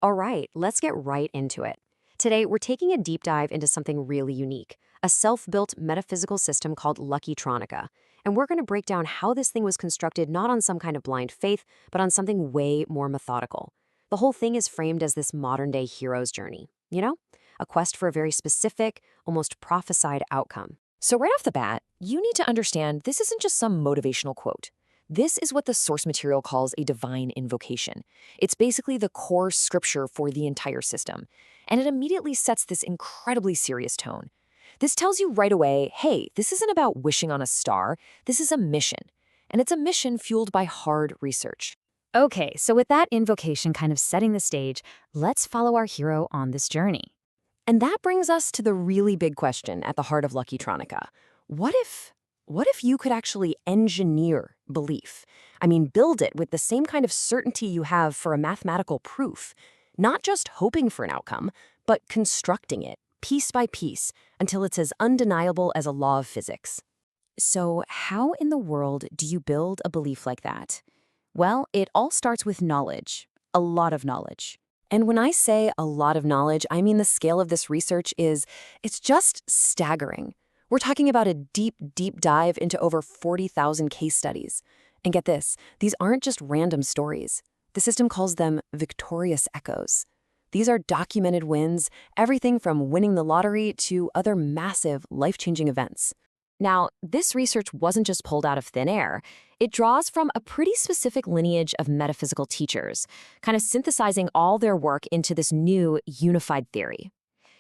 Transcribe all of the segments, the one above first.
All right, let's get right into it. Today, we're taking a deep dive into something really unique, a self-built metaphysical system called Luckytronika. And we're going to break down how this thing was constructed not on some kind of blind faith, but on something way more methodical. The whole thing is framed as this modern-day hero's journey, a quest for a very specific, almost prophesied outcome. So right off the bat, you need to understand this isn't just some motivational quote. This is what the source material calls a divine invocation. It's basically the core scripture for the entire system, and it immediately sets this incredibly serious tone. This tells you right away, hey, this isn't about wishing on a star, this is a mission, and it's a mission fueled by hard research. Okay, so with that invocation kind of setting the stage, let's follow our hero on this journey. And that brings us to the really big question at the heart of Luckytronika. What if you could actually engineer belief? I mean, build it with the same kind of certainty you have for a mathematical proof, not just hoping for an outcome, but constructing it piece by piece until it's as undeniable as a law of physics. So how in the world do you build a belief like that? Well, it all starts with knowledge, a lot of knowledge. And when I say a lot of knowledge, I mean the scale of this research it's just staggering. We're talking about a deep, deep dive into over 40,000 case studies. And get this, these aren't just random stories. The system calls them victorious echoes. These are documented wins, everything from winning the lottery to other massive, life-changing events. Now, this research wasn't just pulled out of thin air. It draws from a pretty specific lineage of metaphysical teachers, kind of synthesizing all their work into this new, unified theory.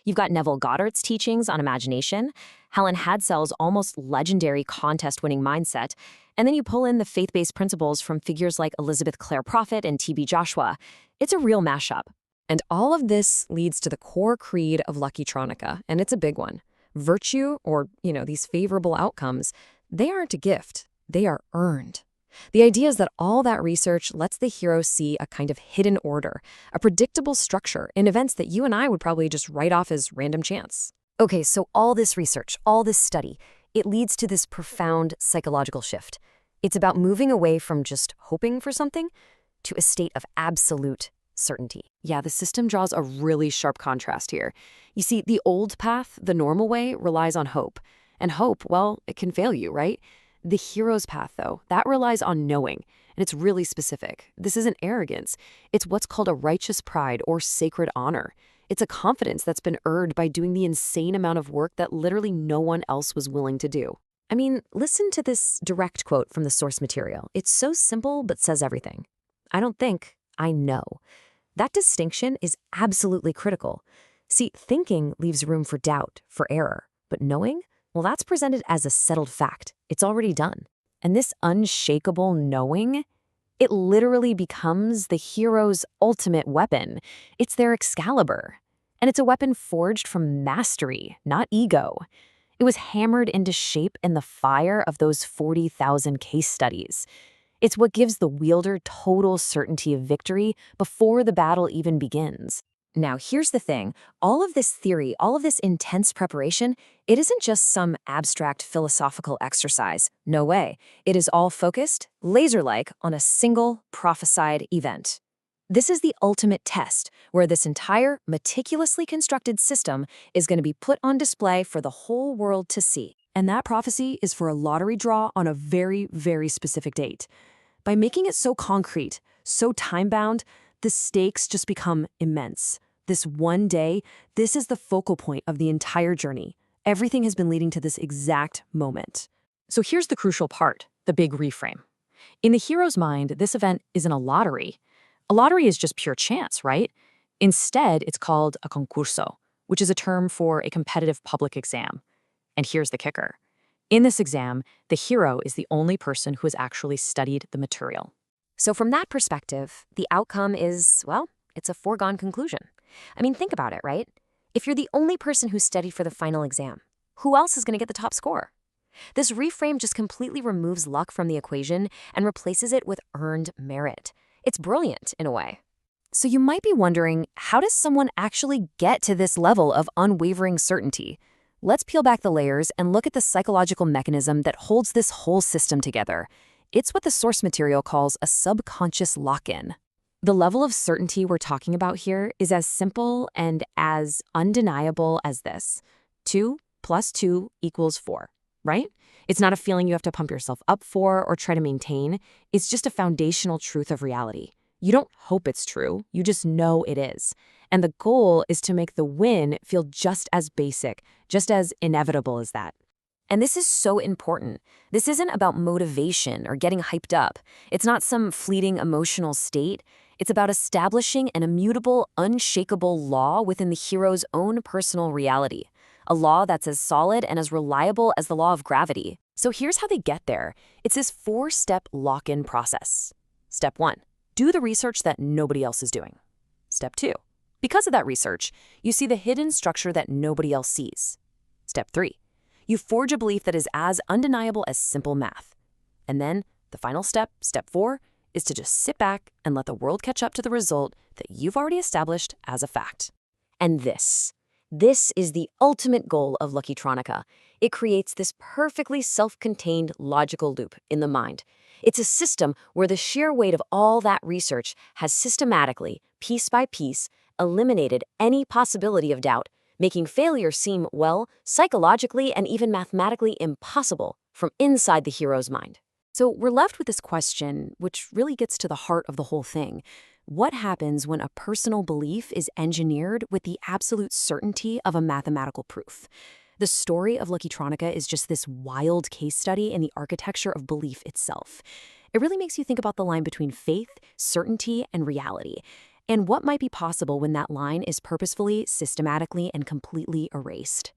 You've got Neville Goddard's teachings on imagination, Helen Hadsell's almost legendary contest-winning mindset, and then you pull in the faith-based principles from figures like Elizabeth Clare Prophet and T.B. Joshua. It's a real mashup. And all of this leads to the core creed of Luckytronika, and it's a big one. Virtue, or, these favorable outcomes, they aren't a gift. They are earned. The idea is that all that research lets the hero see a kind of hidden order, a predictable structure in events that you and I would probably just write off as random chance. Okay, so all this research, all this study, it leads to this profound psychological shift. It's about moving away from just hoping for something to a state of absolute certainty. Yeah, the system draws a really sharp contrast here. You see, the old path, the normal way, relies on hope. And hope, well, it can fail you, right? The hero's path, though, that relies on knowing, and it's really specific. This isn't arrogance. It's what's called a righteous pride or sacred honor. It's a confidence that's been earned by doing the insane amount of work that literally no one else was willing to do. I mean, listen to this direct quote from the source material. It's so simple, but says everything. I don't think, I know. That distinction is absolutely critical. See, thinking leaves room for doubt, for error, but knowing, well, that's presented as a settled fact. It's already done. And this unshakable knowing, it literally becomes the hero's ultimate weapon. It's their Excalibur. And it's a weapon forged from mastery, not ego. It was hammered into shape in the fire of those 40,000 case studies. It's what gives the wielder total certainty of victory before the battle even begins. Now, here's the thing. All of this theory, all of this intense preparation, it isn't just some abstract philosophical exercise. No way. It is all focused, laser-like, on a single prophesied event. This is the ultimate test, where this entire meticulously constructed system is going to be put on display for the whole world to see. And that prophecy is for a lottery draw on a very, very specific date. By making it so concrete, so time-bound, the stakes just become immense. This one day, this is the focal point of the entire journey. Everything has been leading to this exact moment. So here's the crucial part, the big reframe. In the hero's mind, this event isn't a lottery. A lottery is just pure chance, right? Instead, it's called a concurso, which is a term for a competitive public exam. And here's the kicker. In this exam, the hero is the only person who has actually studied the material. So from that perspective, the outcome is, well, it's a foregone conclusion. I mean, think about it, right? If you're the only person who studied for the final exam, who else is going to get the top score? This reframe just completely removes luck from the equation and replaces it with earned merit. It's brilliant, in a way. So you might be wondering, how does someone actually get to this level of unwavering certainty? Let's peel back the layers and look at the psychological mechanism that holds this whole system together. It's what the source material calls a subconscious lock-in. The level of certainty we're talking about here is as simple and as undeniable as this. 2 plus 2 equals 4, right? It's not a feeling you have to pump yourself up for or try to maintain. It's just a foundational truth of reality. You don't hope it's true, you just know it is. And the goal is to make the win feel just as basic, just as inevitable as that. And this is so important. This isn't about motivation or getting hyped up. It's not some fleeting emotional state. It's about establishing an immutable, unshakable law within the hero's own personal reality. A law that's as solid and as reliable as the law of gravity. So here's how they get there. It's this 4-step lock-in process. Step 1, do the research that nobody else is doing. Step 2, because of that research, you see the hidden structure that nobody else sees. Step 3, you forge a belief that is as undeniable as simple math. And then the final step, step 4, is to just sit back and let the world catch up to the result that you've already established as a fact. And this is the ultimate goal of Luckytronika. It creates this perfectly self-contained logical loop in the mind. It's a system where the sheer weight of all that research has systematically, piece by piece, eliminated any possibility of doubt, making failure seem, well, psychologically and even mathematically impossible from inside the hero's mind. So we're left with this question, which really gets to the heart of the whole thing. What happens when a personal belief is engineered with the absolute certainty of a mathematical proof? The story of Luckytronika is just this wild case study in the architecture of belief itself. It really makes you think about the line between faith, certainty, and reality, and what might be possible when that line is purposefully, systematically, and completely erased.